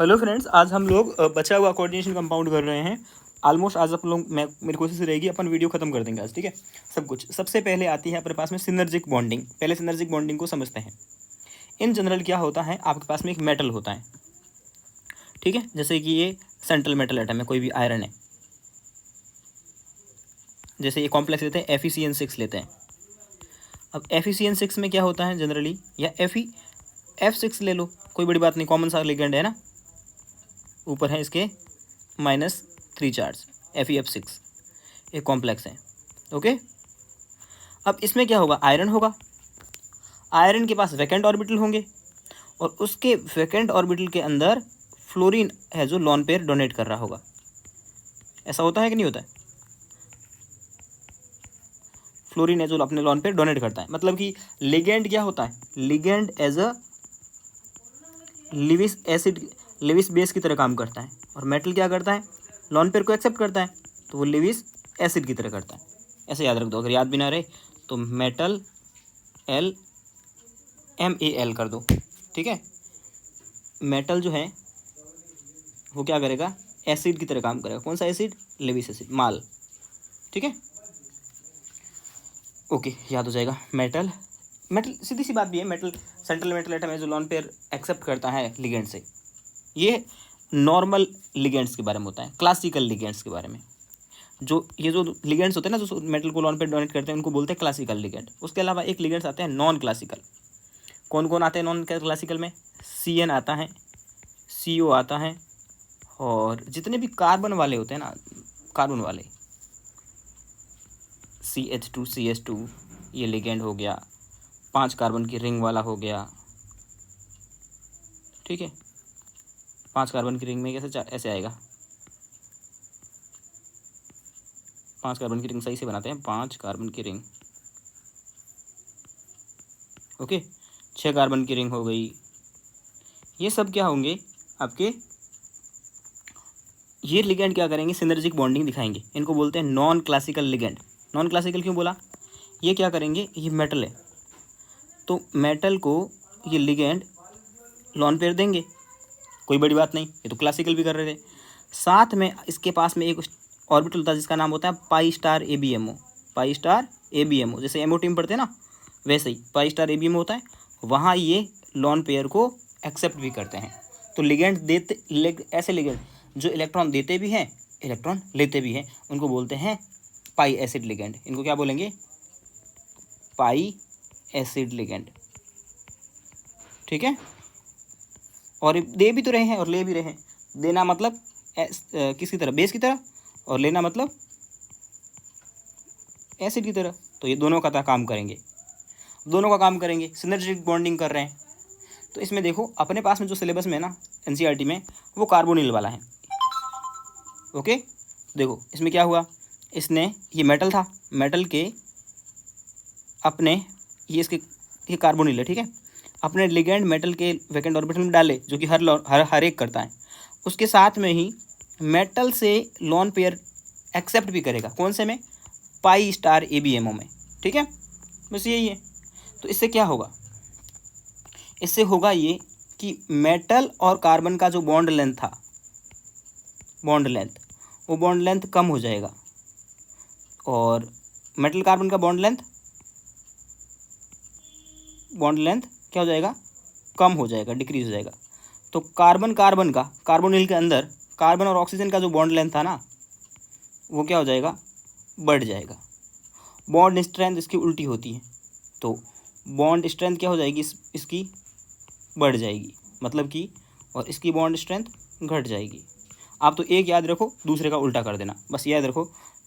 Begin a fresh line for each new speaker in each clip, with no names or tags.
Hello friends, आज हम लोग बचा हुआ कोऑर्डिनेशन कंपाउंड कर रहे हैं। ऑलमोस्ट आज आप लोग मेरी कोशिश रहेगी अपन वीडियो खत्म कर देंगे आज, ठीक है। सब कुछ सबसे पहले आती है अपने पास में सिनर्जिक बॉन्डिंग। पहले सिनर्जिक बॉन्डिंग को समझते हैं। इन जनरल क्या होता है, आपके पास में एक मेटल होता है, ठीक है। जैसे कि ये सेंट्रल मेटल एटम है, कोई भी आयरन है। जैसे ये कॉम्प्लेक्स लेते हैं FeCN6 लेते हैं। अब FeCN6 में क्या होता है जनरली, या F6 ले लो, कोई बड़ी बात नहीं, कॉमन सा लिगेंड है ना। ऊपर है इसके -3 चार्ज, FeF6 एक कॉम्प्लेक्स है, ओके। अब इसमें क्या होगा, आयरन होगा। आयरन के पास वैकेंट ऑर्बिटल होंगे और उसके वैकेंट ऑर्बिटल के अंदर फ्लोरीन है जो लॉन पेयर डोनेट कर रहा होगा। ऐसा होता है कि नहीं होता है? फ्लोरीन है जो अपने लॉन पेयर डोनेट करता है। मतलब कि लिगेंड क्या होता है, ligand as a Lewis acid, Lewis base की तरह काम करता है। और मेटल क्या करता है, लॉन पेयर को एक्सेप्ट करता है, तो वो लिविस एसिड की तरह करता है। ऐसे याद रख दो, अगर याद भी ना रहे तो मेटल LMAL कर दो, ठीक है। मेटल जो है वो क्या करेगा, एसिड की तरह काम करेगा। कौन सा एसिड, लिविस एसिड, माल, ठीक है। ओके, याद हो जाएगा। मेटल मेटल सीधी सी बात भी है, मेटल सेंट्रल मेटल एटम है जो लॉन पेयर एक्सेप्ट करता है लिगेंड से। ये नॉर्मल लिगेंड्स के बारे में होता है। क्लासिकल लिगेंड्स के बारे में, जो ये जो लिगेंड्स होते हैं ना, जो मेटल को लॉन पेयर डोनेट करते हैं, उनको बोलते हैं क्लासिकल लिगेंड। उसके अलावा एक लिगेंड्स आते हैं नॉन क्लासिकल। कौन कौन आते हैं नॉन क्लासिकल में, CN आता है, CO आता है, और जितने भी कार्बन वाले होते हैं ना, कार्बन वाले, CH2 ये लिगेंड हो गया। 5 कार्बन की रिंग वाला हो गया, ठीक है। 5 कार्बन की रिंग में कैसे ऐसे आएगा, 5 कार्बन की रिंग सही से बनाते हैं, 5 कार्बन की रिंग, ओके। 6 कार्बन की रिंग हो गई। ये सब क्या होंगे आपके, ये लिगेंड क्या करेंगे, सिनर्जिक बॉन्डिंग दिखाएंगे। इनको बोलते हैं non classical ligand. Non classical क्यों बोला, ये क्या करेंगे, ये मेटल है तो मेटल को ये लिगेंड लॉन पेयर देंगे, कोई बड़ी बात नहीं, ये तो क्लासिकल भी कर रहे थे। साथ में इसके पास में एक ऑर्बिटल होता है जिसका नाम होता है pi star ABMO। Pi star ABMO, जैसे एमओ टीम पढ़ते हैं ना, वैसे ही पाई स्टार ABMO होता है। वहाँ ये लॉन पेयर को एक्सेप्ट भी करते हैं। तो लिगेंड देते ऐसे लिगेंड जो इलेक्ट्रॉन देते भी हैं, इलेक्ट्रॉन लेते भी हैं, उनको बोलते हैं पाई एसिड लिगेंड। इनको क्या बोलेंगे, पाई एसिड लिगेंड, ठीक है। और दे भी तो रहे हैं और ले भी रहे हैं। देना मतलब किसकी तरह, बेस की तरह, और लेना मतलब एसिड की तरह। तो ये दोनों का काम करेंगे, दोनों का काम करेंगे, सिनर्जिक बॉन्डिंग कर रहे हैं। तो इसमें देखो अपने पास में जो सिलेबस में है ना, NCERT में, वो कार्बोनिल वाला है, ओके। देखो इसमें क्या हुआ, इसने ये मेटल था, मेटल के अपने ये कार्बोनिल है, ठीक है। अपने लिगेंड मेटल के वैकेंट ऑर्बिटल में डाले, जो कि हर एक करता है। उसके साथ में ही मेटल से लॉन पेयर एक्सेप्ट भी करेगा, कौन से में, पाई स्टार ABMO में, ठीक है। बस यही है। तो इससे क्या होगा, इससे होगा ये कि मेटल और कार्बन का जो बॉन्ड लेंथ था, बॉन्ड लेंथ, वो बॉन्ड लेंथ कम हो जाएगा। और मेटल कार्बन का बॉन्ड लेंथ क्या हो जाएगा, कम हो जाएगा, डिक्रीज हो जाएगा। तो कार्बन का कार्बोनिल के अंदर कार्बन और ऑक्सीजन का जो बॉन्ड लेंथ था ना, वो क्या हो जाएगा, बढ़ जाएगा। बॉन्ड स्ट्रेंथ इसकी उल्टी होती है, तो बॉन्ड स्ट्रेंथ क्या हो जाएगी, इसकी बढ़ जाएगी, मतलब कि, और इसकी बॉन्ड स्ट्रेंथ घट जाएगी। आप तो एक याद रखो, दूसरे का उल्टा कर देना। बस याद रखो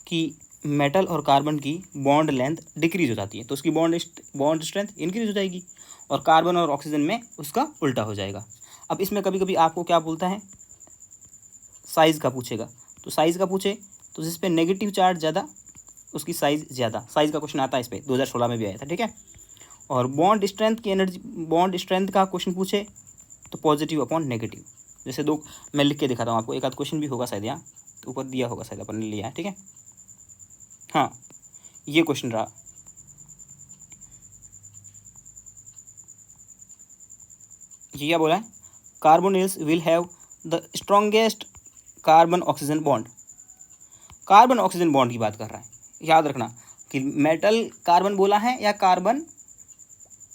कि मेटल और कार्बन की बॉन्ड लेंथ डिक्रीज हो जाती है, तो उसकी बॉन्ड स्ट्रेंथ इंक्रीज हो जाएगी, और कार्बन और ऑक्सीजन में उसका उल्टा हो जाएगा। अब इसमें कभी कभी आपको क्या बोलता है, साइज़ का पूछेगा। तो साइज़ का पूछे तो जिस पे नेगेटिव चार्ज ज़्यादा उसकी साइज़ ज़्यादा, साइज़ का क्वेश्चन आता है इस पर, 2016 में भी आया था, ठीक है। और बॉन्ड स्ट्रेंथ की एनर्जी, बॉन्ड स्ट्रेंथ का क्वेश्चन पूछे तो पॉजिटिव अपॉन नेगेटिव। जैसे दो मैं लिख के दिखाता हूँ आपको, एक आध क्वेश्चन भी होगा शायद, यहाँ ऊपर दिया होगा शायद, अपन ने लिया है, ठीक है। हाँ, ये क्वेश्चन रहा, ये क्या बोला है, carbonyls will have the strongest carbon oxygen bond, carbon oxygen bond की बात कर रहा है, याद रखना कि मेटल कार्बन बोला है या कार्बन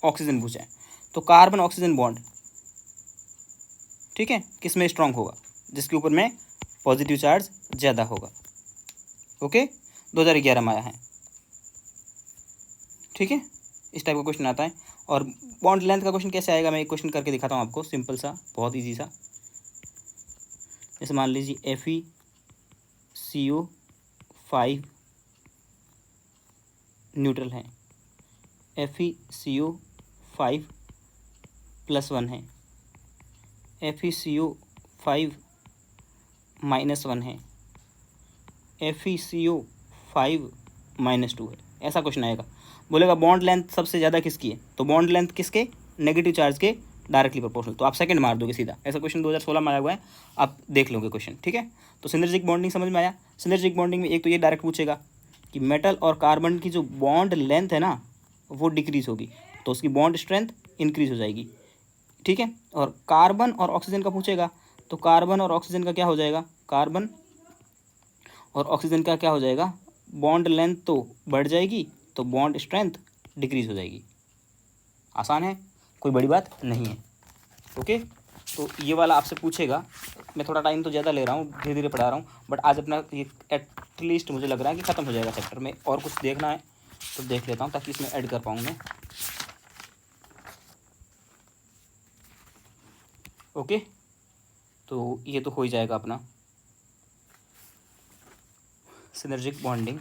ऑक्सीजन पूछा है, तो कार्बन ऑक्सीजन बॉन्ड, ठीक है, किस में स्ट्रांग होगा, जिसके ऊपर में पॉजिटिव चार्ज ज़्यादा होगा। ओके, 2011 में आया है, ठीक है, इस टाइप का क्वेश्चन आता है। और बॉन्ड लेंथ का क्वेश्चन कैसे आएगा, मैं एक क्वेश्चन करके दिखाता हूँ आपको, सिंपल सा, बहुत ईजी सा। जैसे मान लीजिए FeCO5 न्यूट्रल है, FeCO5 +1 है, FeCO5 -1 है, FeCO5 -2 है, ऐसा क्वेश्चन आएगा। बोलेगा बॉन्ड लेंथ सबसे ज़्यादा किसकी है, तो बॉन्ड लेंथ किसके, नेगेटिव चार्ज के डायरेक्टली प्रोपोर्शनल, तो आप सेकंड मार दोगे सीधा। ऐसा क्वेश्चन 2016 में आया हुआ है, आप देख लोगे क्वेश्चन, ठीक है। तो सिनर्जिक बॉन्डिंग समझ में आया। सिनर्जिक बॉन्डिंग में एक तो ये डायरेक्ट पूछेगा कि मेटल और कार्बन की जो बॉन्ड लेंथ है ना वो डिक्रीज होगी, तो उसकी बॉन्ड स्ट्रेंथ इंक्रीज हो जाएगी, ठीक है। और कार्बन और ऑक्सीजन का पूछेगा, तो कार्बन और ऑक्सीजन का क्या हो जाएगा, कार्बन और ऑक्सीजन का क्या हो जाएगा, बॉन्ड लेंथ तो बढ़ जाएगी, तो बॉन्ड स्ट्रेंथ डिक्रीज हो जाएगी। आसान है, कोई बड़ी बात नहीं है। ओके, तो ये वाला आपसे पूछेगा। मैं थोड़ा टाइम तो ज़्यादा ले रहा हूँ, धीरे धीरे पढ़ा रहा हूँ, बट आज अपना ये एटलीस्ट मुझे लग रहा है कि ख़त्म हो जाएगा चैप्टर में। और कुछ देखना है तो देख लेता हूँ ताकि इसमें ऐड कर पाऊँ मैं। ओके, तो ये तो हो ही जाएगा अपना सिनर्जिक बॉन्डिंग,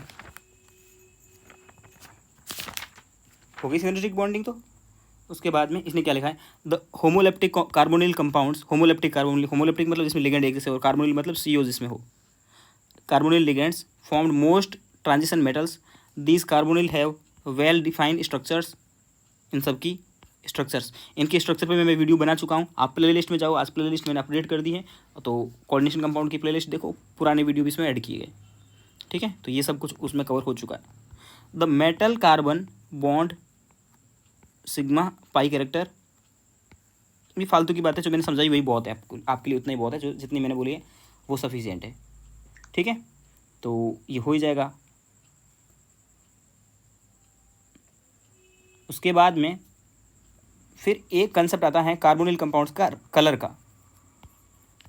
हो गई सिनर्जिक बॉन्डिंग। तो उसके बाद में इसने क्या लिखा है, the homoleptic carbonyl compounds, homoleptic carbonyl, homoleptic मतलब जिसमें लिगेंड एक जैसे, और कार्बोनिल मतलब CO जिसमें हो, carbonyl ligands formed most transition metals, these carbonyl have well defined structures, इन सब की स्ट्रक्चर्स, इनके स्ट्रक्चर पे मैं वीडियो बना चुका हूँ, आप प्ले लिस्ट में जाओ, आज प्ले लिस्ट मैंने अपडेट कर दी है, तो कोऑर्डिनेशन कंपाउंड की प्ले लिस्ट देखो, पुराने वीडियो भी इसमें ऐड किए गए, ठीक है। तो ये सब कुछ उसमें कवर हो चुका है। The metal carbon bond sigma pi character, ये फालतू की बात है, जो मैंने समझाई वही बहुत है, आपके लिए उतना ही बहुत है, जो जितनी मैंने बोली है वो सफिशिएंट है, ठीक है। तो ये हो ही जाएगा। उसके बाद में फिर एक कंसेप्ट आता है कार्बोनिल कंपाउंड्स का कलर का,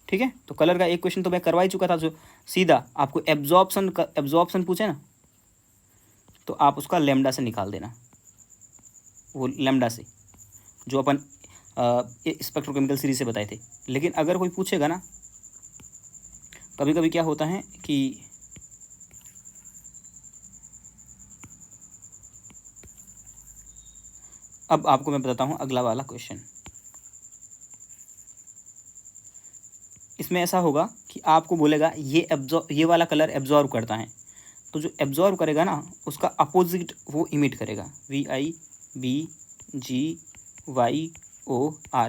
ठीक है। तो कलर का एक क्वेश्चन तो मैं करवा ही चुका था, जो सीधा आपको एब्जॉर्प्शन पूछे ना, तो आप उसका लेमडा से निकाल देना, वो लेमडा से जो अपन स्पेक्ट्रोकेमिकल सीरीज से बताए थे। लेकिन अगर कोई पूछेगा ना, कभी कभी क्या होता है कि अब आपको मैं बताता हूँ अगला वाला क्वेश्चन। इसमें ऐसा होगा कि आपको बोलेगा ये वाला कलर एब्जॉर्व करता है, तो जो एब्जॉर्व करेगा ना उसका अपोजिट वो इमिट करेगा, VIBGYOR,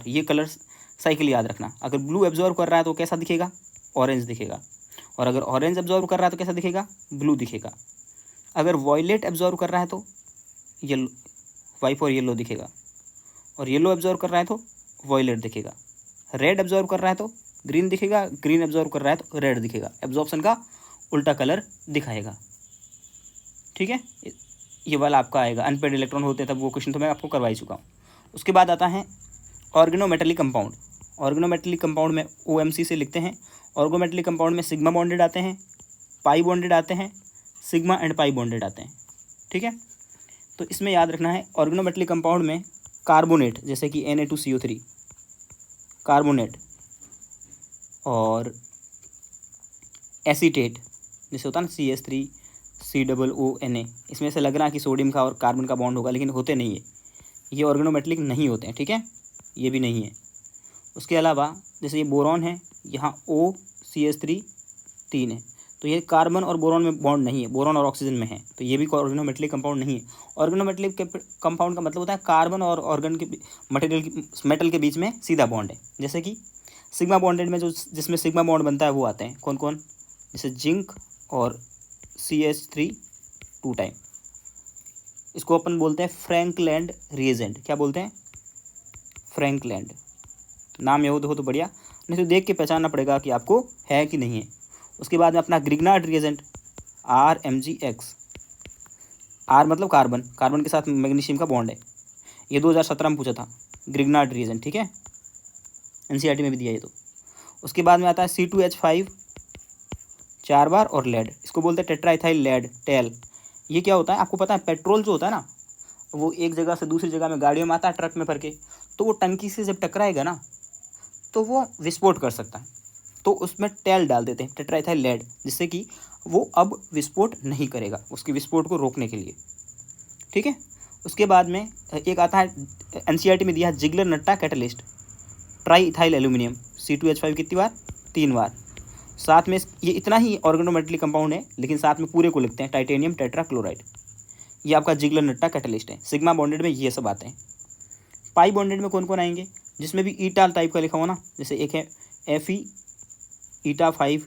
ये कलर साइकिल याद रखना। अगर ब्लू एब्जॉर्व कर रहा है तो कैसा दिखेगा, ऑरेंज दिखेगा, और अगर ऑरेंज एब्जॉर्व कर रहा है तो कैसा दिखेगा, ब्लू दिखेगा। अगर वॉयलेट एब्जॉर्व कर रहा है तो येलो, वाई फॉर येलो दिखेगा, और येलो एब्जॉर्व कर रहा है तो वॉयलेट दिखेगा। रेड एब्जॉर्व कर रहा है तो ग्रीन दिखेगा, ग्रीन एब्जॉर्व कर रहा है तो रेड दिखेगा। एब्जॉर्प्शन का उल्टा कलर दिखाएगा, ठीक है। ये वाला आपका आएगा, अनपेड इलेक्ट्रॉन होते हैं तब, वो क्वेश्चन तो मैं आपको करवा ही चुका हूँ। उसके बाद आता है ऑर्गेनोमेटेलिक कंपाउंड। ऑर्गेनोमेटेलिक कंपाउंड में OMC से लिखते हैं। ऑर्गोमेटेलिक कंपाउंड में सिग्मा बॉन्डेड आते हैं, पाई बॉन्डेड आते हैं, सिग्मा एंड पाई बॉन्डेड आते हैं, ठीक है। तो इसमें याद रखना है ऑर्गेनोमेटेलिक कंपाउंड में कार्बोनेट, जैसे कि Na2CO3 कार्बोनेट, और एसीटेट जैसे होता है ना CH3COONA, इसमें से लग रहा है कि सोडियम का और कार्बन का बॉन्ड होगा, लेकिन होते नहीं है, ये ऑर्गेनोमेटेलिक नहीं होते हैं, ठीक है, ये भी नहीं है। उसके अलावा जैसे ये बोरॉन है, यहाँ OCH3 3 है, तो ये कार्बन और बोरॉन में बॉन्ड नहीं है, बोरॉन और ऑक्सीजन में है, तो ये भी ऑर्गेनोमेटेलिक कंपाउंड नहीं है। ऑर्गेनोमेटेलिक कंपाउंड का मतलब होता है कार्बन और ऑर्गन के मेटल के बीच में सीधा बॉन्ड है। जैसे कि सिग्मा बॉन्डेड में जो जिसमें सिग्मा बॉन्ड बनता है वो आते हैं कौन कौन, जैसे जिंक और CH3 2 टाइम। इसको अपन बोलते हैं फ्रैंकलैंड रिएजेंट। क्या बोलते हैं, फ्रैंकलैंड। नाम याद हो तो बढ़िया, नहीं तो देख के पहचानना पड़ेगा कि आपको है कि नहीं है। उसके बाद में अपना ग्रिग्नार्ड रिएजेंट RMgX, R मतलब कार्बन, कार्बन के साथ मैग्नीशियम का बॉन्ड है। ये 2017 में पूछा था ग्रिग्नार्ड रिएजेंट, ठीक है, NCERT में भी दिया ये तो। उसके बाद में आता है C2H5 4 बार और लेड, इसको बोलते हैं टेट्राइथाइल लेड टेल। ये क्या होता है आपको पता है, पेट्रोल जो होता है ना वो एक जगह से दूसरी जगह में गाड़ियों में आता है ट्रक में भर के, तो वो टंकी से जब टकराएगा ना तो वो विस्फोट कर सकता है, तो उसमें टेल डाल देते हैं टेट्राइथाइल लेड, जिससे कि वो अब विस्फोट नहीं करेगा, उसके विस्फोट को रोकने के लिए, ठीक है। उसके बाद में एक आता है NCERT में दिया है Ziegler Natta catalyst triethyl aluminium C2H5 कितनी बार, 3 बार। साथ में ये इतना ही ऑर्गेनोमेटलिक कंपाउंड है, लेकिन साथ में पूरे को लिखते हैं टाइटेनियम टेट्राक्लोराइड। ये आपका जिगलर नट्टा कैटलिस्ट है। सिग्मा बॉन्डेड में ये सब आते हैं। पाई बॉन्डेड में कौन कौन आएंगे, जिसमें भी ईटाल टाइप का लिखा हो ना, जैसे एक है Fe ईटा 5,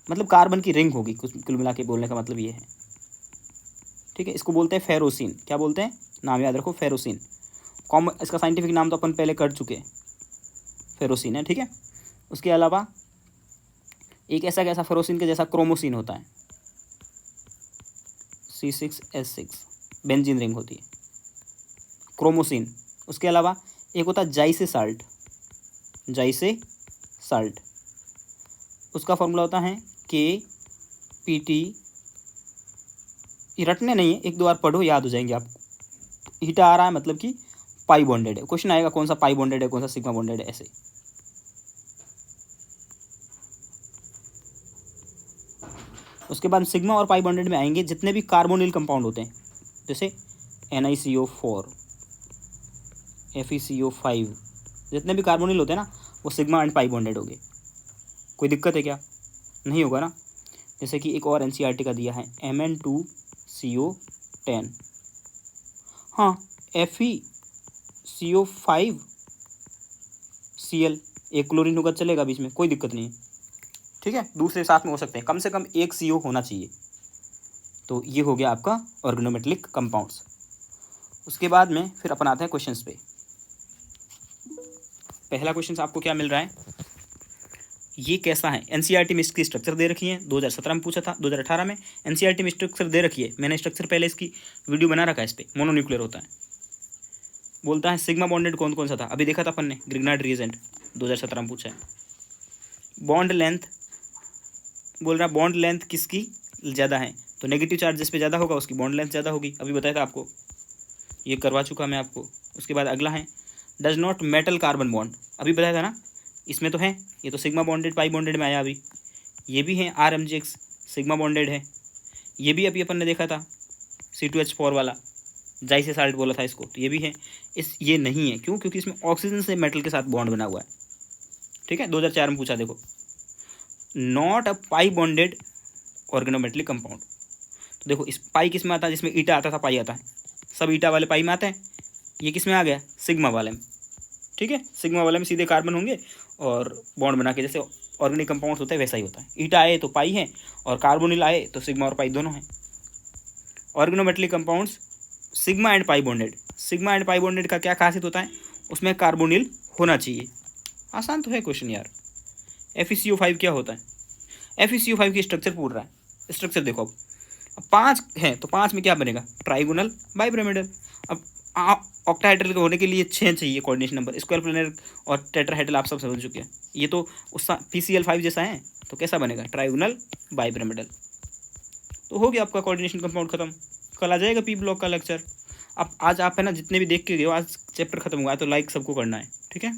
मतलब कार्बन की रिंग होगी, कुल मिला के बोलने का मतलब ये है, ठीक है। इसको बोलते हैं फेरोसिन, क्या बोलते हैं, नाम याद रखो फेरोसिन। इसका साइंटिफिक नाम तो अपन पहले कर चुके हैं, फेरोसिन है, ठीक है। उसके अलावा एक ऐसा कैसा फेरोसिन के जैसा क्रोमोसिन होता है, C6H6, बेंजीन रिंग होती है, क्रोमोसिन। उसके अलावा एक होता है जाइसे साल्ट, जाइसे साल्ट, उसका फॉर्मूला होता है KPT, ये रटने नहीं है, 1-2 बार पढ़ो याद हो जाएंगे आपको। ईटा आ रहा है मतलब कि पाई बॉन्डेड है, क्वेश्चन आएगा कौन सा पाई बॉन्डेड है कौन सा सिग्मा बॉन्डेड है, ऐसे। उसके बाद सिग्मा और पाई बॉन्डेड में आएंगे जितने भी कार्बोनिल कंपाउंड होते हैं, जैसे NiCO4, FeCO5, जितने भी कार्बोनिल होते हैं ना वो सिग्मा एंड पाई बॉन्डेड हो गए। कोई दिक्कत है क्या, नहीं होगा ना। जैसे कि एक और NCERT का दिया है Mn2CO10, हाँ FeCO5Cl, एक क्लोरीन होगा चलेगा बीच में, कोई दिक्कत नहीं है, ठीक है। दूसरे साथ में हो सकते हैं, कम से कम एक CO होना चाहिए। तो ये हो गया आपका ऑर्गेनोमेटलिक कंपाउंड्स। उसके बाद में फिर अपन आते हैं क्वेश्चंस पे। पहला क्वेश्चन आपको क्या मिल रहा है, ये कैसा है, NCERT में इसकी स्ट्रक्चर दे रखी है, 2017 में पूछा था, 2018 में NCERT में स्ट्रक्चर दे रखी है, मैंने स्ट्रक्चर पहले इसकी वीडियो बना रखा है, इस पर मोनोन्यूक्लियर होता है। बोलता है सिग्मा बॉन्डेड कौन कौन सा था, अभी देखा था अपन ने, ग्रिग्नार्ड रिएजेंट 2017 में पूछा है। बॉन्ड लेंथ, बोल रहा बॉन्ड लेंथ किसकी ज़्यादा है, तो नेगेटिव चार्ज जिस पे ज़्यादा होगा उसकी बॉन्ड लेंथ ज़्यादा होगी, अभी बताया था आपको, ये करवा चुका मैं आपको। उसके बाद अगला है does not metal carbon bond, अभी बताया था ना, इसमें तो है, ये तो सिग्मा बॉन्डेड पाई बॉन्डेड में आया अभी। ये भी है RMgX, सिग्मा बॉन्डेड है। ये भी अभी अपन ने देखा था C2H4 वाला, जाइसे साल्ट बोला था इसको, तो ये भी है। ये नहीं है, क्यों, क्योंकि इसमें ऑक्सीजन से मेटल के साथ बॉन्ड बना हुआ है, ठीक है। 2004 में पूछा, देखो not a pi bonded organometallic compound. तो देखो इस पाई किस में आता है, जिसमें ईटा आता था पाई आता है, सब ईटा वाले पाई में आते हैं, ये किस में आ गया, सिग्मा वाले में, ठीक है। सिग्मा वाले में सीधे कार्बन होंगे और बॉन्ड बना के, जैसे ऑर्गेनिक कंपाउंड्स होता है वैसा ही होता है, ईटा आए तो पाई है और कार्बोनिल आए तो सिग्मा और पाई दोनों हैं। Organometallic compounds sigma and pi bonded, sigma and pi bonded का क्या खासियत होता है, उसमें कार्बोनिल होना चाहिए। आसान तो है क्वेश्चन यार। FeCO5 क्या होता है, FeCO5 की स्ट्रक्चर पूछ रहा है, स्ट्रक्चर देखो अब 5 है तो 5 में क्या बनेगा, ट्राइगोनल बाइपिरामिडल। अब ऑक्टाहेड्रल होने के लिए 6 चाहिए कोऑर्डिनेशन नंबर, स्क्वायर प्लेनर और टेट्राहेड्रल आप सब समझ चुके हैं, ये तो उस PCl5 जैसा है, तो कैसा बनेगा, ट्राइगोनल बाइपिरामिडल। तो हो गया आपका कोऑर्डिनेशन कंपाउंड खत्म। कल आ जाएगा P ब्लॉक का लेक्चर। अब आज आप है ना जितने भी देख के गए हो, आज चैप्टर खत्म हुआ है, तो लाइक सबको करना है, ठीक है।